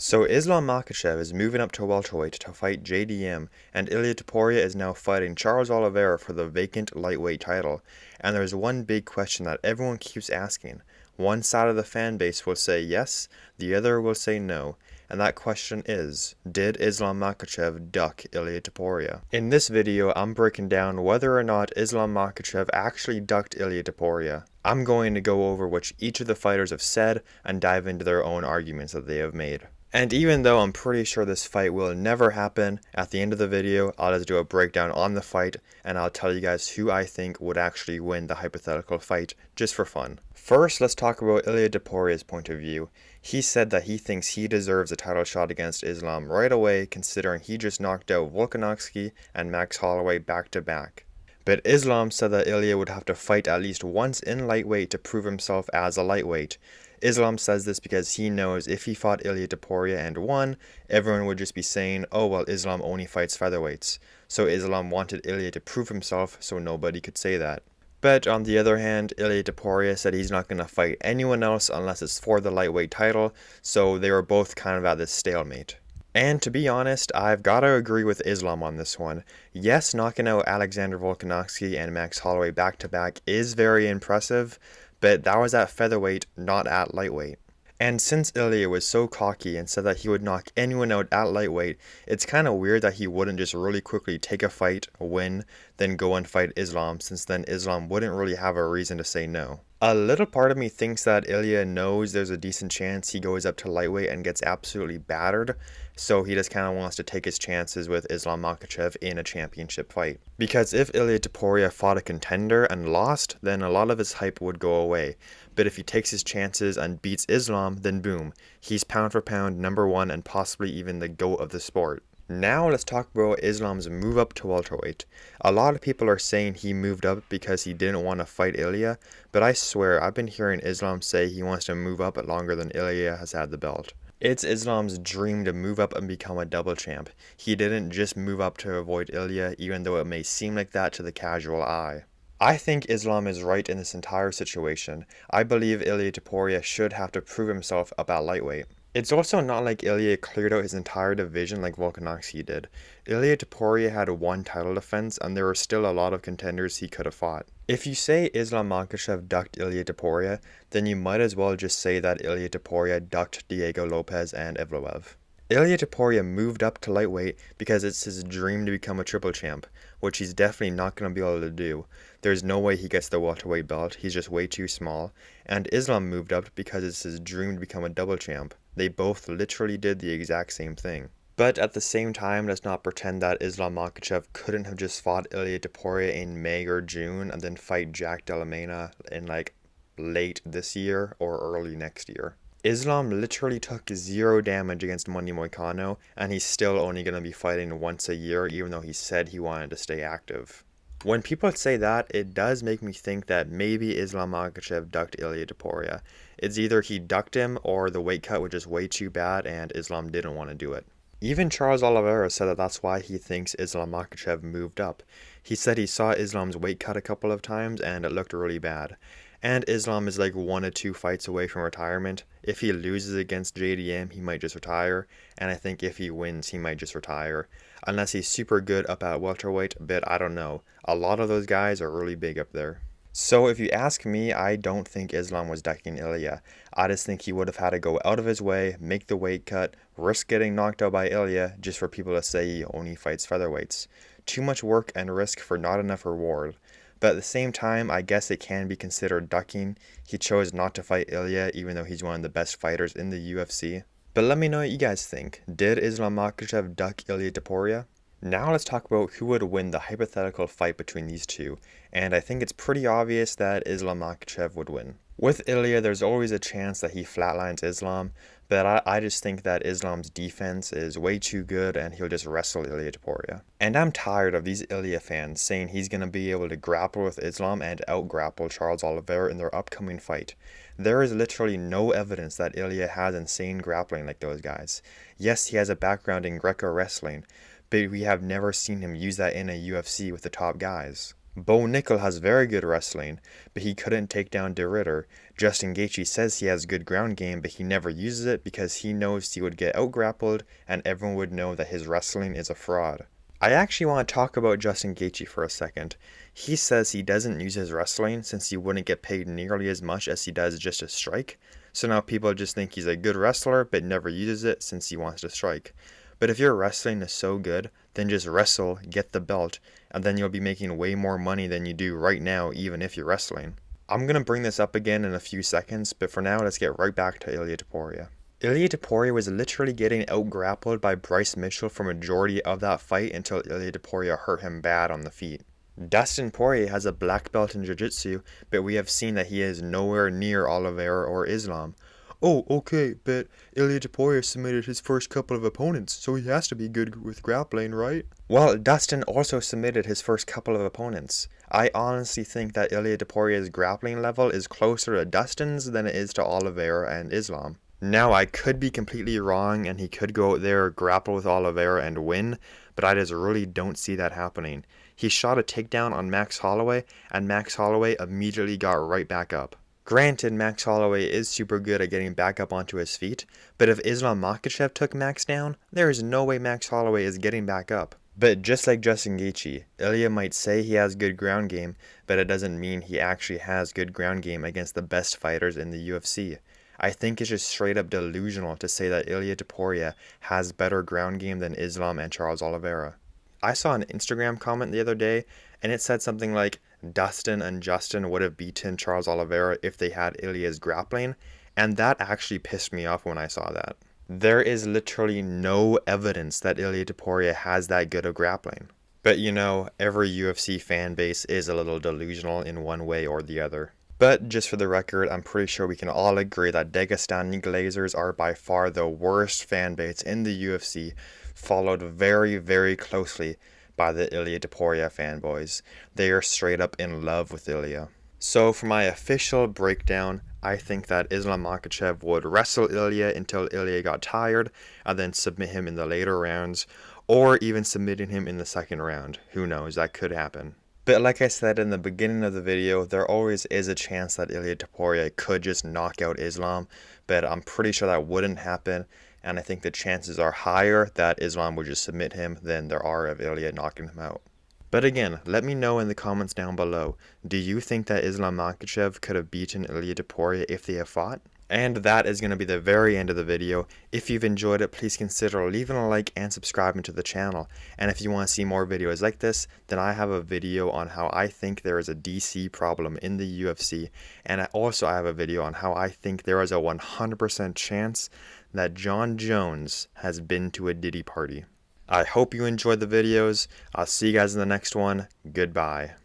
So Islam Makhachev is moving up to welterweight to fight JDM, and Ilia Topuria is now fighting Charles Oliveira for the vacant lightweight title. And there's one big question that everyone keeps asking. One side of the fan base will say yes, the other will say no. And that question is, did Islam Makhachev duck Ilia Topuria? In this video, I'm breaking down whether or not Islam Makhachev actually ducked Ilia Topuria. I'm going to go over what each of the fighters have said and dive into their own arguments that they have made. And even though I'm pretty sure this fight will never happen, at the end of the video, I'll just do a breakdown on the fight, and I'll tell you guys who I think would actually win the hypothetical fight, just for fun. First, let's talk about Ilia Topuria's point of view. He said that he thinks he deserves a title shot against Islam right away, considering he just knocked out Volkanovski and Max Holloway back-to-back. But Islam said that Ilia would have to fight at least once in lightweight to prove himself as a lightweight. Islam says this because he knows if he fought Ilia Topuria and won, everyone would just be saying, oh well, Islam only fights featherweights. So Islam wanted Ilia to prove himself so nobody could say that. But on the other hand, Ilia Topuria said he's not going to fight anyone else unless it's for the lightweight title, so they were both kind of at this stalemate. And to be honest, I've got to agree with Islam on this one. Yes, knocking out Alexander Volkanovski and Max Holloway back-to-back is very impressive, but that was at featherweight, not at lightweight. And since Ilia was so cocky and said that he would knock anyone out at lightweight, it's kind of weird that he wouldn't just really quickly take a fight, win, then go and fight Islam, since then Islam wouldn't really have a reason to say no. A little part of me thinks that Ilia knows there's a decent chance he goes up to lightweight and gets absolutely battered, so he just kind of wants to take his chances with Islam Makhachev in a championship fight. Because if Ilia Topuria fought a contender and lost, then a lot of his hype would go away. But if he takes his chances and beats Islam, then boom, he's pound for pound #1 and possibly even the GOAT of the sport. Now let's talk about Islam's move up to welterweight. A lot of people are saying he moved up because he didn't want to fight Ilia, but I swear I've been hearing Islam say he wants to move up longer than Ilia has had the belt. It's Islam's dream to move up and become a double champ. He didn't just move up to avoid Ilia, even though it may seem like that to the casual eye. I think Islam is right in this entire situation. I believe Ilia Topuria should have to prove himself up at lightweight. It's also not like Ilia cleared out his entire division like Volkanovski did. Ilia Topuria had one title defense and there were still a lot of contenders he could have fought. If you say Islam Makhachev ducked Ilia Topuria, then you might as well just say that Ilia Topuria ducked Diego Lopez and Evloev. Ilia Topuria moved up to lightweight because it's his dream to become a triple champ, which he's definitely not going to be able to do. There's no way he gets the welterweight belt, he's just way too small. And Islam moved up because it's his dream to become a double champ. They both literally did the exact same thing. But at the same time, let's not pretend that Islam Makhachev couldn't have just fought Ilia Topuria in May or June and then fight Jack Della Mena in like late this year or early next year. Islam literally took 0 damage against Money Moicano, and he's still only going to be fighting once a year even though he said he wanted to stay active. When people say that, it does make me think that maybe Islam Makhachev ducked Ilia Topuria. It's either he ducked him or the weight cut was just way too bad and Islam didn't want to do it. Even Charles Oliveira said that that's why he thinks Islam Makhachev moved up. He said he saw Islam's weight cut a couple of times and it looked really bad. And Islam is like 1 or 2 fights away from retirement. If he loses against JDM, he might just retire. And I think if he wins, he might just retire. Unless he's super good up at welterweight, but I don't know. A lot of those guys are really big up there. So if you ask me, I don't think Islam was ducking Ilia. I just think he would have had to go out of his way, make the weight cut, risk getting knocked out by Ilia just for people to say he only fights featherweights. Too much work and risk for not enough reward. But at the same time, I guess it can be considered ducking. He chose not to fight Ilia even though he's one of the best fighters in the UFC. But let me know what you guys think. Did Islam Makhachev duck Ilia Topuria? Now let's talk about who would win the hypothetical fight between these two. And I think it's pretty obvious that Islam Makhachev would win. With Ilia, there's always a chance that he flatlines Islam, but I just think that Islam's defense is way too good and he'll just wrestle Ilia Topuria. And I'm tired of these Ilia fans saying he's going to be able to grapple with Islam and out-grapple Charles Oliveira in their upcoming fight. There is literally no evidence that Ilia has insane grappling like those guys. Yes, he has a background in Greco wrestling, but we have never seen him use that in a UFC with the top guys. Bo Nickel has very good wrestling, but he couldn't take down De Ritter. Justin Gaethje says he has good ground game, but he never uses it because he knows he would get out-grappled and everyone would know that his wrestling is a fraud. I actually want to talk about Justin Gaethje for a second. He says he doesn't use his wrestling since he wouldn't get paid nearly as much as he does just to strike. So now people just think he's a good wrestler but never uses it since he wants to strike. But if your wrestling is so good, then just wrestle, get the belt, and then you'll be making way more money than you do right now even if you're wrestling. I'm going to bring this up again in a few seconds, but for now let's get right back to Ilia Topuria. Ilia Topuria was literally getting out-grappled by Bryce Mitchell for majority of that fight until Ilia Topuria hurt him bad on the feet. Dustin Poirier has a black belt in Jiu-Jitsu, but we have seen that he is nowhere near Oliveira or Islam. Oh, okay, but Ilia Topuria submitted his first couple of opponents, so he has to be good with grappling, right? Well, Dustin also submitted his first couple of opponents. I honestly think that Ilia Topuria's grappling level is closer to Dustin's than it is to Oliveira and Islam. Now, I could be completely wrong and he could go out there, grapple with Oliveira and win, but I just really don't see that happening. He shot a takedown on Max Holloway, and Max Holloway immediately got right back up. Granted, Max Holloway is super good at getting back up onto his feet, but if Islam Makhachev took Max down, there is no way Max Holloway is getting back up. But just like Justin Gaethje, Ilia might say he has good ground game, but it doesn't mean he actually has good ground game against the best fighters in the UFC. I think it's just straight up delusional to say that Ilia Topuria has better ground game than Islam and Charles Oliveira. I saw an Instagram comment the other day, and it said something like, Dustin and Justin would have beaten Charles Oliveira if they had Ilia's grappling, and that actually pissed me off when I saw that. There is literally no evidence that Ilia Topuria has that good of grappling. But you know, every UFC fan base is a little delusional in one way or the other. But just for the record, I'm pretty sure we can all agree that Dagestani Glazers are by far the worst fan base in the UFC, followed very, very closely by the Ilia Topuria fanboys. They are straight up in love with Ilia. So for my official breakdown, I think that Islam Makhachev would wrestle Ilia until Ilia got tired, and then submit him in the later rounds, or even submitting him in the second round. Who knows, that could happen. But like I said in the beginning of the video, there always is a chance that Ilia Topuria could just knock out Islam, but I'm pretty sure that wouldn't happen, and I think the chances are higher that Islam would just submit him than there are of Ilia knocking him out. But again, let me know in the comments down below, do you think that Islam Makhachev could have beaten Ilia Topuria if they have fought? And that is going to be the very end of the video. If you've enjoyed it, please consider leaving a like and subscribing to the channel. And if you want to see more videos like this, then I have a video on how I think there is a DC problem in the UFC. And I have a video on how I think there is a 100% chance that Jon Jones has been to a Diddy party. I hope you enjoyed the videos. I'll see you guys in the next one. Goodbye.